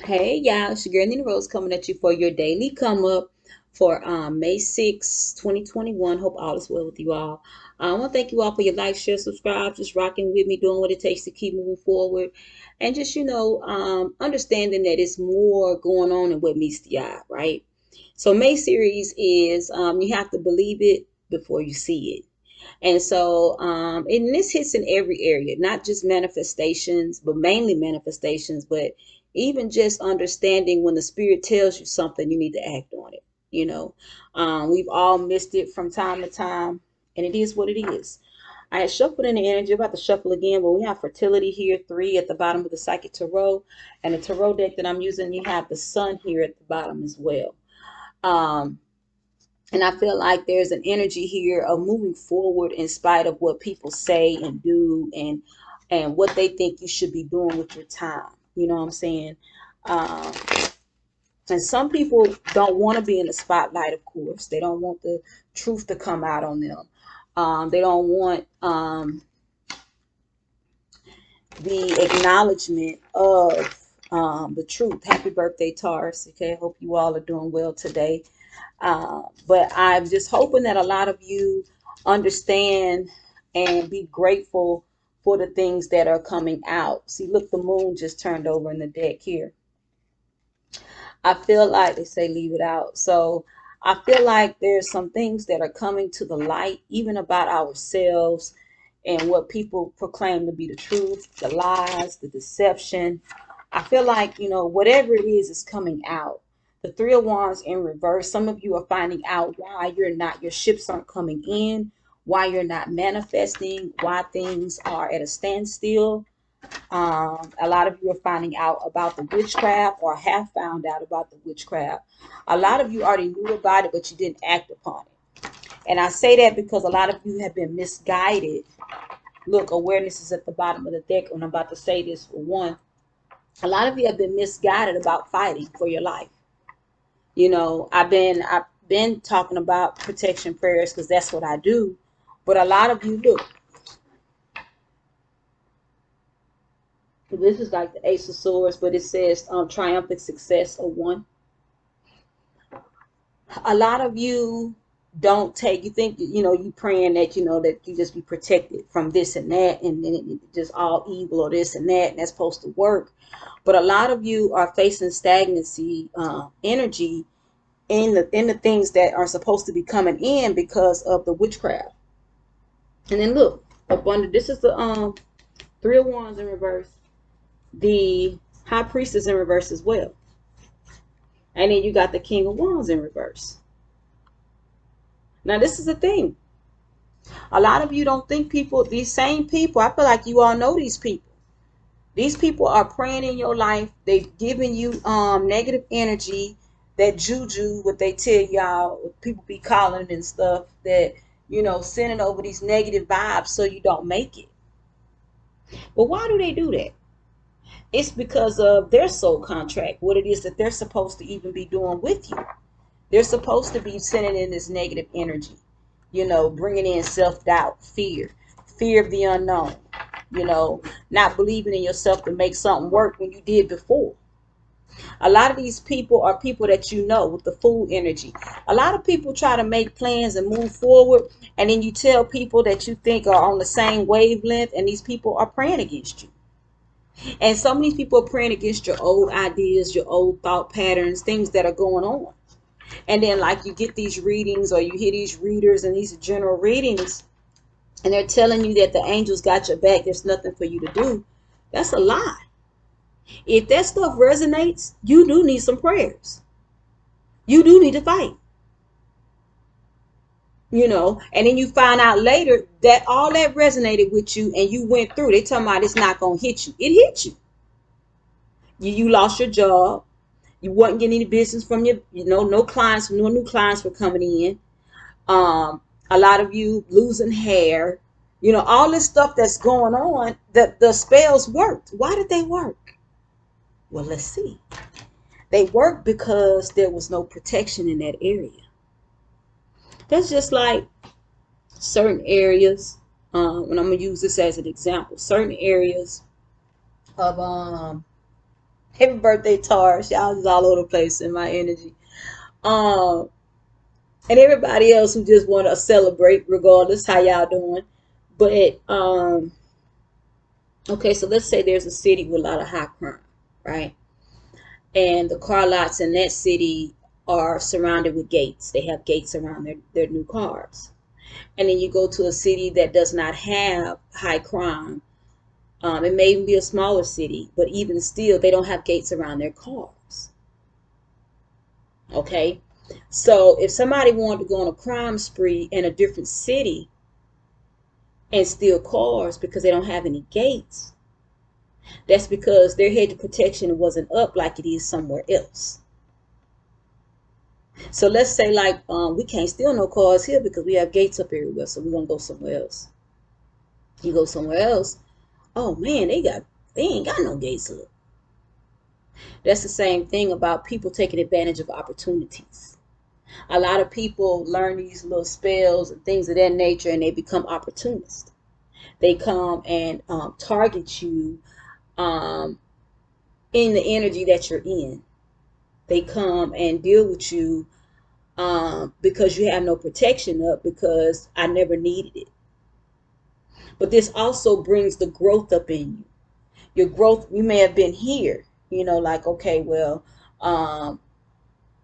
Hey y'all, it's your girl NeenaRose coming at you for your daily come up for May 6th, 2021. Hope all is well with you all. I want to thank you all for your like, share, subscribe, just rocking with me, doing what it takes to keep moving forward. And just, understanding that it's more going on than what meets the eye, right? So May series is you have to believe it before you see it. And so, and this hits in every area, not just manifestations, but mainly manifestations, but even just understanding when the spirit tells you something, you need to act on it. We've all missed it from time to time, and it is what it is. I had shuffled in the energy, about to shuffle again, but we have fertility here, 3 at the bottom of the Psychic Tarot. And the Tarot deck that I'm using, you have the Sun here at the bottom as well. Um, and I feel like there's an energy here of moving forward in spite of what people say and do and what they think you should be doing with your time. You know what I'm saying? Um, and some people don't want to be in the spotlight, of course. They don't want the truth to come out on them. They don't want the acknowledgement of the truth. Happy birthday, Taurus. Okay, I hope you all are doing well today. But I'm just hoping that a lot of you understand and be grateful for the things that are coming out. See, look, the moon just turned over in the deck here. I feel like they say leave it out. So I feel like there's some things that are coming to the light, even about ourselves and what people proclaim to be the truth, the lies, the deception. I feel like, whatever it is coming out. The 3 of Wands in reverse. Some of you are finding out why your ships aren't coming in, why you're not manifesting, why things are at a standstill. A lot of you are finding out about the witchcraft or have found out about the witchcraft. A lot of you already knew about it, but you didn't act upon it. And I say that because a lot of you have been misguided. Look, awareness is at the bottom of the deck, and I'm about to say this for one. A lot of you have been misguided about fighting for your life. I've been talking about protection prayers because that's what I do. But a lot of you, look, this is like the Ace of Swords, but it says triumphant success of one. A lot of you don't take, you think, you praying that, that you just be protected from this and that, and then it just all evil or this and that, and that's supposed to work. But a lot of you are facing stagnancy energy in the things that are supposed to be coming in because of the witchcraft. And then look, up under, this is the 3 of Wands in reverse, the High Priestess in reverse as well. And then you got the King of Wands in reverse. Now, this is the thing. A lot of you don't think these same people, I feel like you all know these people. These people are praying in your life. They've given you negative energy, that juju, what they tell y'all, people be calling it and stuff, that, sending over these negative vibes so you don't make it. But why do they do that? It's because of their soul contract, what it is that they're supposed to even be doing with you. They're supposed to be sending in this negative energy, bringing in self-doubt, fear of the unknown, not believing in yourself to make something work when you did before. A lot of these people are people that with the Fool energy. A lot of people try to make plans and move forward, and then you tell people that you think are on the same wavelength, and these people are praying against you. And some of these people are praying against your old ideas, your old thought patterns, things that are going on. And then, like, you get these readings, or you hear these readers and these general readings, and they're telling you that the angels got your back, there's nothing for you to do. That's a lie. If that stuff resonates, you do need some prayers. You do need to fight. And then you find out later that all that resonated with you and you went through. They talking about it's not going to hit you. It hit you. You lost your job. You wasn't getting any business from your, no clients, no new clients were coming in. A lot of you losing hair, all this stuff that's going on, that the spells worked. Why did they work? Well, let's see. They worked because there was no protection in that area. That's just like certain areas, and I'm going to use this as an example, certain areas of Happy birthday, Taurus. Y'all is all over the place in my energy. Um, and everybody else who just want to celebrate, regardless how y'all doing. But okay, so let's say there's a city with a lot of high crime, right? And the car lots in that city are surrounded with gates. They have gates around their new cars. And then you go to a city that does not have high crime. It may even be a smaller city, but even still, they don't have gates around their cars. Okay, so if somebody wanted to go on a crime spree in a different city and steal cars because they don't have any gates, that's because their hedge of protection wasn't up like it is somewhere else. So let's say like we can't steal no cars here because we have gates up everywhere, so we're gonna go somewhere else. You go somewhere else, oh man, they ain't got no gates up. That's the same thing about people taking advantage of opportunities. A lot of people learn these little spells and things of that nature, and they become opportunists. They come and target you um, in the energy that you're in. They come and deal with you because you have no protection up because I never needed it. But this also brings the growth up in you. Your growth, you may have been here, like, okay, well, I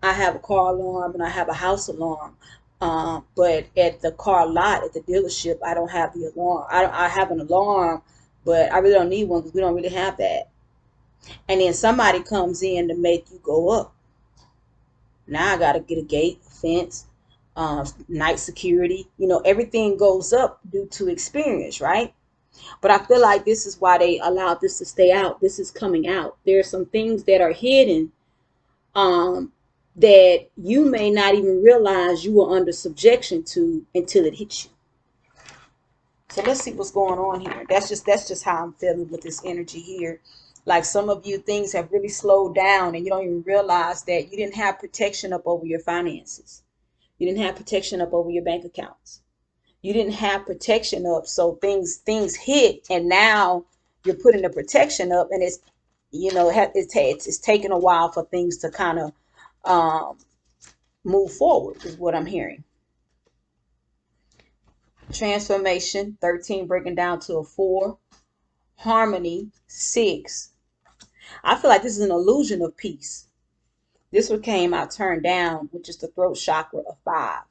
have a car alarm and I have a house alarm. But at the car lot, at the dealership, I don't have the alarm. I have an alarm, but I really don't need one because we don't really have that. And then somebody comes in to make you go up. Now I got to get a gate, a fence, night security. Everything goes up due to experience, right? But I feel like this is why they allowed this to stay out. This is coming out. There are some things that are hidden um, that you may not even realize you were under subjection to until it hits you. So let's see what's going on here. That's just how I'm feeling with this energy here. Like some of you, things have really slowed down and you don't even realize that you didn't have protection up over your finances. You didn't have protection up over your bank accounts. You didn't have protection up, so things hit, and now you're putting the protection up, and it's taken a while for things to kind of um, move forward. Is what I'm hearing. Transformation 13 breaking down to a 4. Harmony 6. I feel like this is an illusion of peace. This one came out turned down, which is the throat chakra of 5.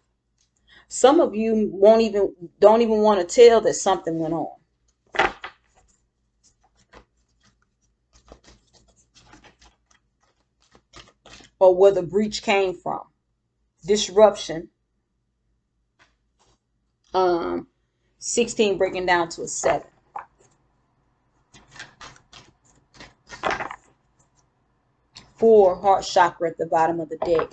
Some of you don't even want to tell that something went on. Or where the breach came from. Disruption. 16 breaking down to a 7. 4 heart chakra at the bottom of the deck.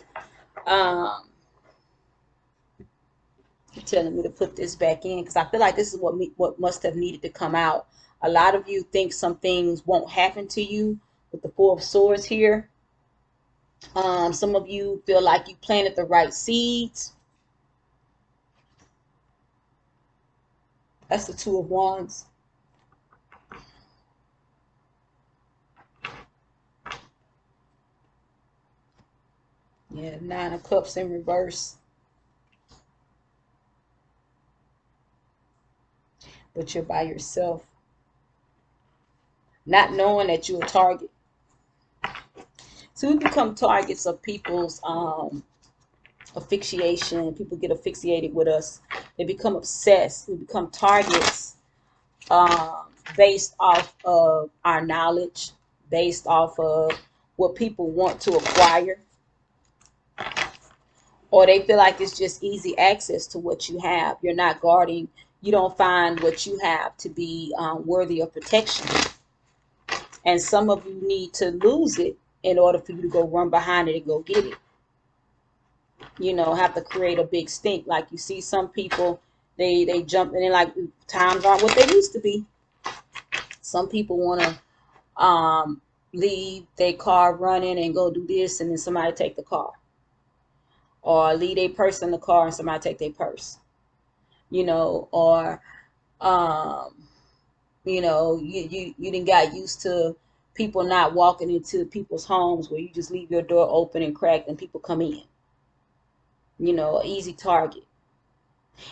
Telling me to put this back in because I feel like this is what must have needed to come out. A lot of you think some things won't happen to you with the 4 of swords here. Some of you feel like you planted the right seeds. That's the 2 of wands. Yeah, 9 of cups in reverse. But you're by yourself. Not knowing that you're a target. So we become targets of people's asphyxiation. People get asphyxiated with us. They become obsessed. We become targets based off of our knowledge, based off of what people want to acquire. Or they feel like it's just easy access to what you have. You're not guarding. You don't find what you have to be worthy of protection. And some of you need to lose it in order for you to go run behind it and go get it. Have to create a big stink. Like you see some people, they jump in and like times aren't what they used to be. Some people want to leave their car running and go do this, and then somebody take the car. Or leave a purse in the car and somebody take their purse. Or you didn't got used to People not walking into people's homes where you just leave your door open and cracked and people come in. You know, an easy target.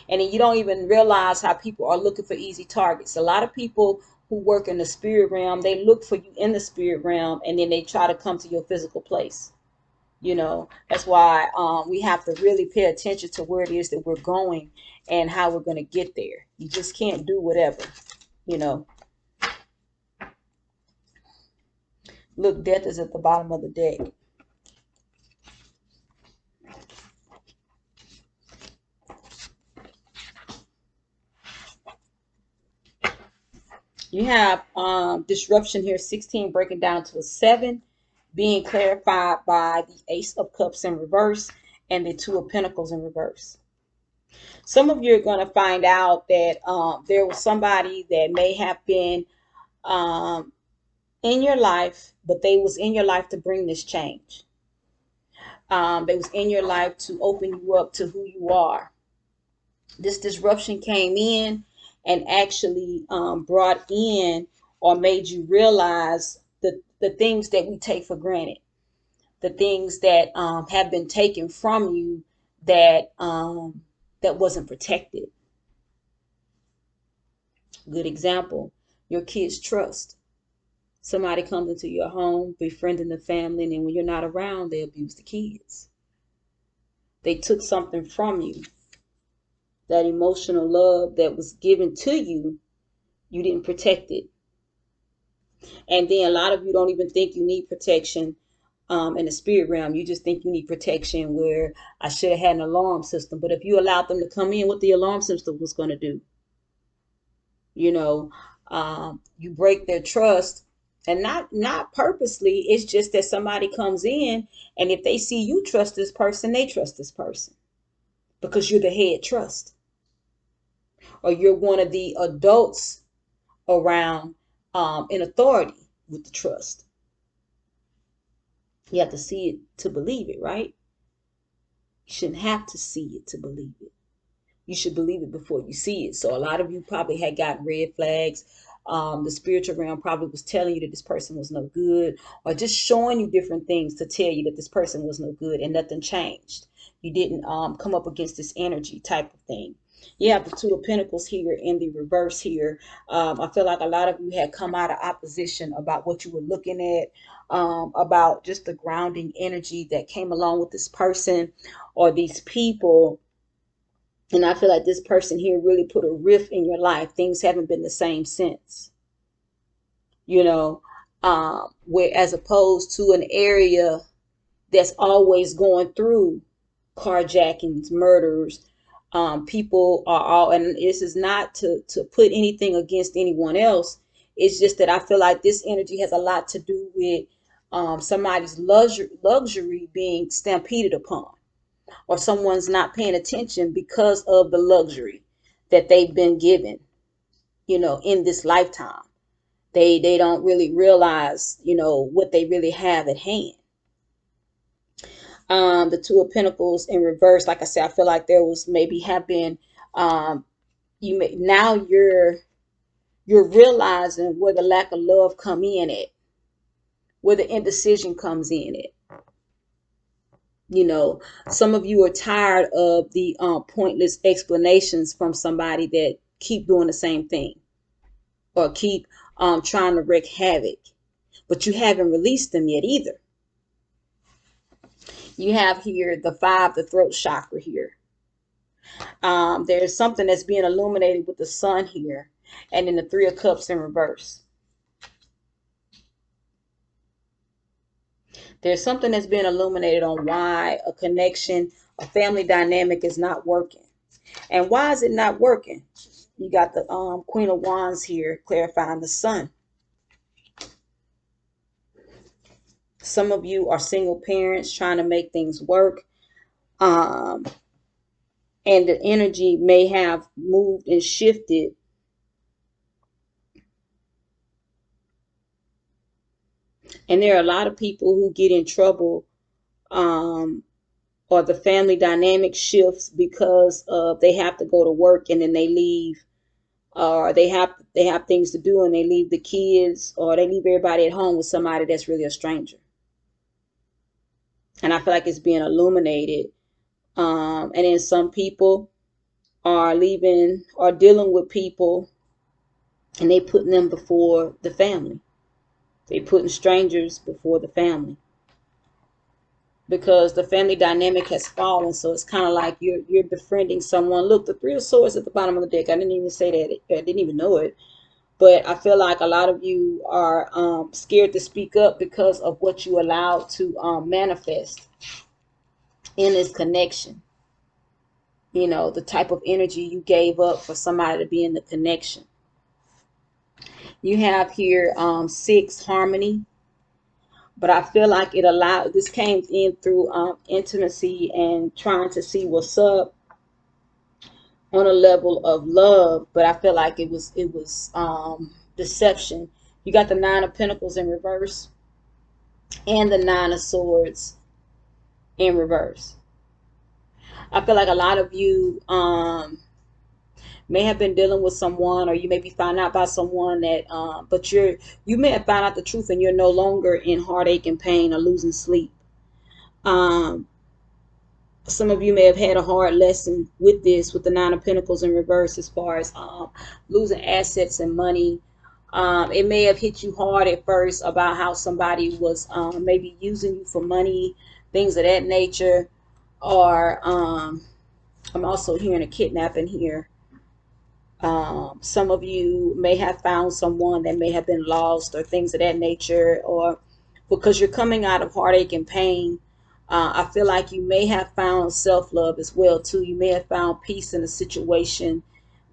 And then you don't even realize how people are looking for easy targets. A lot of people who work in the spirit realm, they look for you in the spirit realm, and then they try to come to your physical place. You know, that's why we have to really pay attention to where it is that we're going and how we're going to get there. You just can't do whatever, you know. Look, death is at the bottom of the deck. You have disruption here, 16 breaking down to a 7, being clarified by the Ace of Cups in reverse and the Two of Pentacles in reverse. Some of you are going to find out that there was somebody that may have been in your life, but they was in your life to bring this change. They was in your life to open you up to who you are. This disruption came in and actually brought in or made you realize the things that we take for granted, the things that have been taken from you that that wasn't protected. Good example, your kids' trust. Somebody comes into your home, befriending the family, and then when you're not around, they abuse the kids. They took something from you. That emotional love that was given to you, you didn't protect it. And then a lot of you don't even think you need protection in the spirit realm. You just think you need protection where I should have had an alarm system. But if you allowed them to come in, what the alarm system was going to do? You know, you break their trust, and not purposely. It's just that somebody comes in, and if they see you trust this person, they trust this person because you're the head trust, or you're one of the adults around in authority with the trust. You have to see it to believe it, right? You shouldn't have to see it to believe it. You should believe it before you see it. So a lot of you probably had gotten red flags. The spiritual realm probably was telling you that this person was no good, or just showing you different things to tell you that this person was no good, and nothing changed. You didn't come up against this energy type of thing. You have the Two of Pentacles here in the reverse here. I feel like a lot of you had come out of opposition about what you were looking at, about just the grounding energy that came along with this person or these people. And I feel like this person here really put a rift in your life. Things haven't been the same since. You know, where as opposed to an area that's always going through carjackings, murders, people are all, and this is not to put anything against anyone else. It's just that I feel like this energy has a lot to do with somebody's luxury being stampeded upon, or someone's not paying attention because of the luxury that they've been given, you know, in this lifetime. They don't really realize, you know, what they really have at hand. The Two of Pentacles in reverse, like I said, I feel like there was maybe have been now you're realizing where the lack of love come in at, where the indecision comes in at. You know, some of you are tired of the pointless explanations from somebody that keep doing the same thing, or keep trying to wreak havoc, but you haven't released them yet either. You have here the 5, the throat chakra here. There's something that's being illuminated with the sun here, and then the 3 of Cups in reverse. There's something that's being illuminated on why a connection, a family dynamic is not working. And why is it not working? You got the Queen of Wands here clarifying the sun. Some of you are single parents trying to make things work. And the energy may have moved and shifted. And there are a lot of people who get in trouble, or the family dynamic shifts because they have to go to work and then they leave or they have things to do and they leave the kids or they leave everybody at home with somebody that's really a stranger. And I feel like it's being illuminated. And then some people are leaving or dealing with people and they putting them before the family. They putting strangers before the family because the family dynamic has fallen. So it's kind of like you're befriending someone. Look, the Three of Swords at the bottom of the deck. I didn't even say that. I didn't even know it. But I feel like a lot of you are scared to speak up because of what you allowed to manifest in this connection. You know, the type of energy you gave up for somebody to be in the connection. You have here 6 harmony, but I feel like it allowed, this came in through intimacy and trying to see what's up on a level of love, but I feel like it was deception. You got the 9 of Pentacles in reverse and the 9 of Swords in reverse. I feel like a lot of you may have been dealing with someone, or you may be finding out about someone that but you may have found out the truth and you're no longer in heartache and pain or losing sleep. Some of you may have had a hard lesson with this, with the 9 of Pentacles in reverse, as far as losing assets and money. It may have hit you hard at first about how somebody was maybe using you for money, things of that nature. Or I'm also hearing a kidnapping here. Some of you may have found someone that may have been lost or things of that nature, or because you're coming out of heartache and pain. I feel like you may have found self-love as well too. You may have found peace in a situation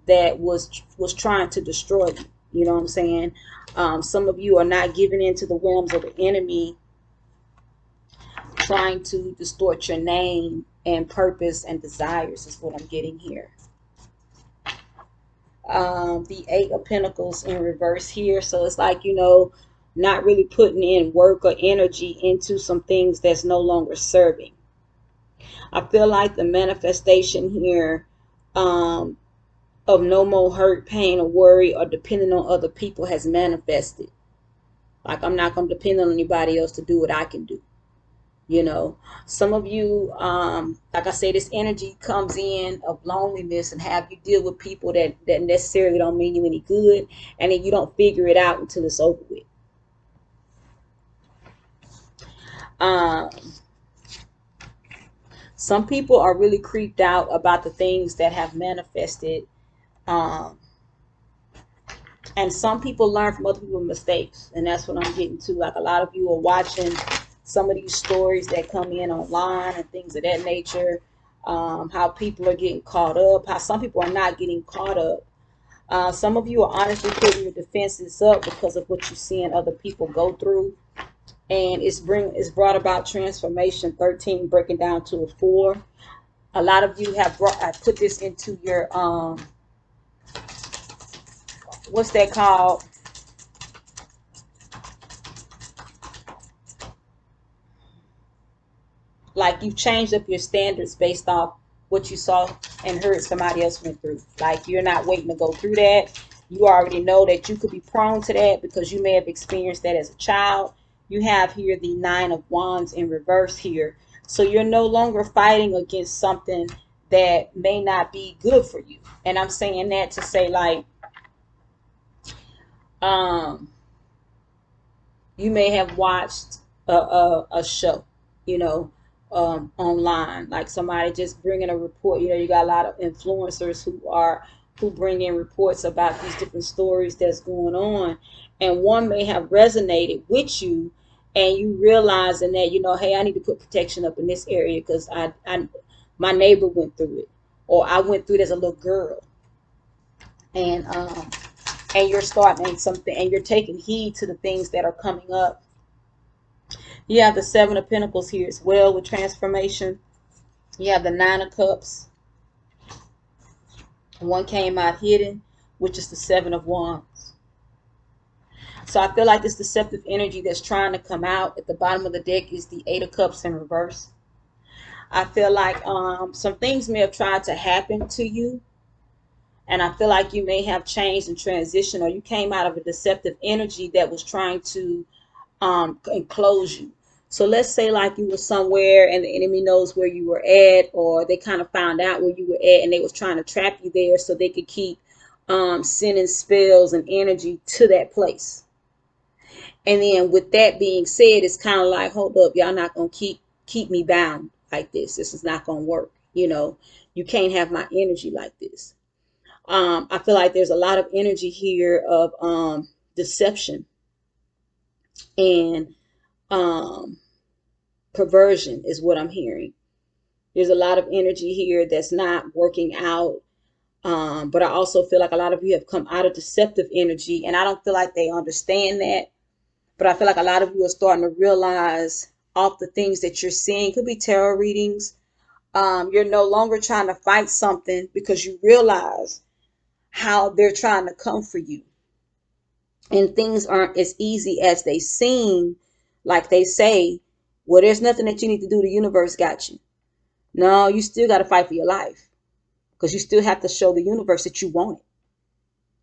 that was trying to destroy you. You know what I'm saying? Some of you are not giving in to the whims of the enemy trying to distort your name and purpose and desires is what I'm getting here. The 8 of Pentacles in reverse here. So it's like, you know, not really putting in work or energy into some things that's no longer serving. I feel like the manifestation here of no more hurt, pain, or worry or depending on other people has manifested. Like, I'm not going to depend on anybody else to do what I can do. You know, some of you, like I say, this energy comes in of loneliness and have you deal with people that necessarily don't mean you any good, and then you don't figure it out until it's over with. Some people are really creeped out about the things that have manifested, and some people learn from other people's mistakes, and that's what I'm getting to. Like, a lot of you are watching some of these stories that come in online and things of that nature, how people are getting caught up, how some people are not getting caught up. Some of you are honestly putting your defenses up because of what you're seeing other people go through, and it's brought about transformation. 13 breaking down to a 4. A lot of you have put this into your what's that called? Like, you've changed up your standards based off what you saw and heard somebody else went through. Like, you're not waiting to go through that. You already know that you could be prone to that because you may have experienced that as a child. You have here the 9 of Wands in reverse here. So you're no longer fighting against something that may not be good for you. And I'm saying that to say, like, you may have watched a show, you know, online, like somebody just bringing a report. You know, you got a lot of influencers who bring in reports about these different stories that's going on, and one may have resonated with you, and you realizing that, you know, hey, I need to put protection up in this area because I my neighbor went through it, or I went through it as a little girl, and you're starting something, and you're taking heed to the things that are coming up. You have the 7 of Pentacles here as well with transformation. You have the 9 of Cups. One came out hidden, which is the 7 of Wands. So I feel like this deceptive energy that's trying to come out at the bottom of the deck is the 8 of Cups in reverse. I feel like some things may have tried to happen to you, And I feel like you may have changed and transitioned, or you came out of a deceptive energy that was trying to enclose you. So let's say like you were somewhere and the enemy knows where you were at, or they kind of found out where you were at and they was trying to trap you there so they could keep sending spells and energy to that place. And then with that being said, it's kind of like, hold up, y'all not gonna keep me bound like this. This is not gonna work. You know, you can't have my energy like this. I feel like there's a lot of energy here of deception and um, perversion is what I'm hearing. There's a lot of energy here that's not working out. But I also feel like a lot of you have come out of deceptive energy, and I don't feel like they understand that. But I feel like a lot of you are starting to realize off the things that you're seeing. Could be tarot readings. You're no longer trying to fight something because you realize how they're trying to come for you. And things aren't as easy as they seem. Like they say, well, there's nothing that you need to do. The universe got you. No, you still got to fight for your life because you still have to show the universe that you want it.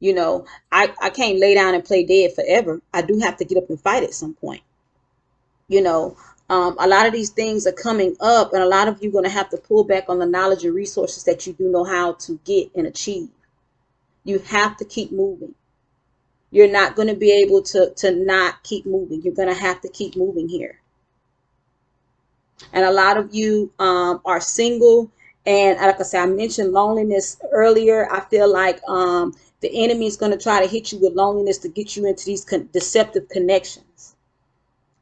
You know, I can't lay down and play dead forever. I do have to get up and fight at some point. You know, a lot of these things are coming up, and a lot of you are going to have to pull back on the knowledge and resources that you do know how to get and achieve. You have to keep moving. You're not going to be able to not keep moving. You're going to have to keep moving here. And a lot of you are single. And like I said, I mentioned loneliness earlier. I feel like the enemy is going to try to hit you with loneliness to get you into these deceptive connections.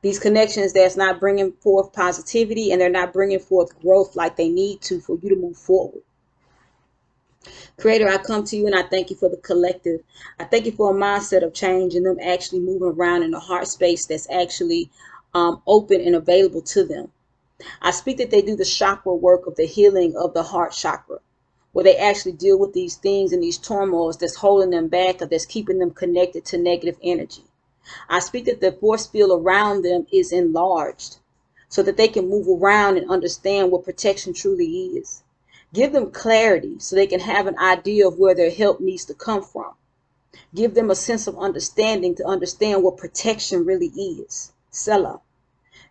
These connections that's not bringing forth positivity, and they're not bringing forth growth like they need to for you to move forward. Creator, I come to you and I thank you for the collective. I thank you for a mindset of change and them actually moving around in a heart space that's actually open and available to them. I speak that they do the chakra work of the healing of the heart chakra, where they actually deal with these things and these turmoils that's holding them back or that's keeping them connected to negative energy. I speak that the force field around them is enlarged so that they can move around and understand what protection truly is. Give them clarity so they can have an idea of where their help needs to come from. Give them a sense of understanding to understand what protection really is. Selah.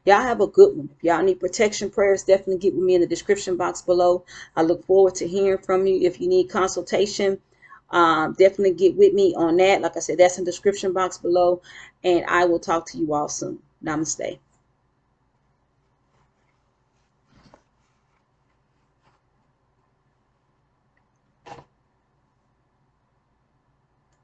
Y'all have a good one. If y'all need protection prayers, definitely get with me in the description box below. I look forward to hearing from you. If you need consultation, definitely get with me on that. Like I said, that's in the description box below. And I will talk to you all soon. Namaste.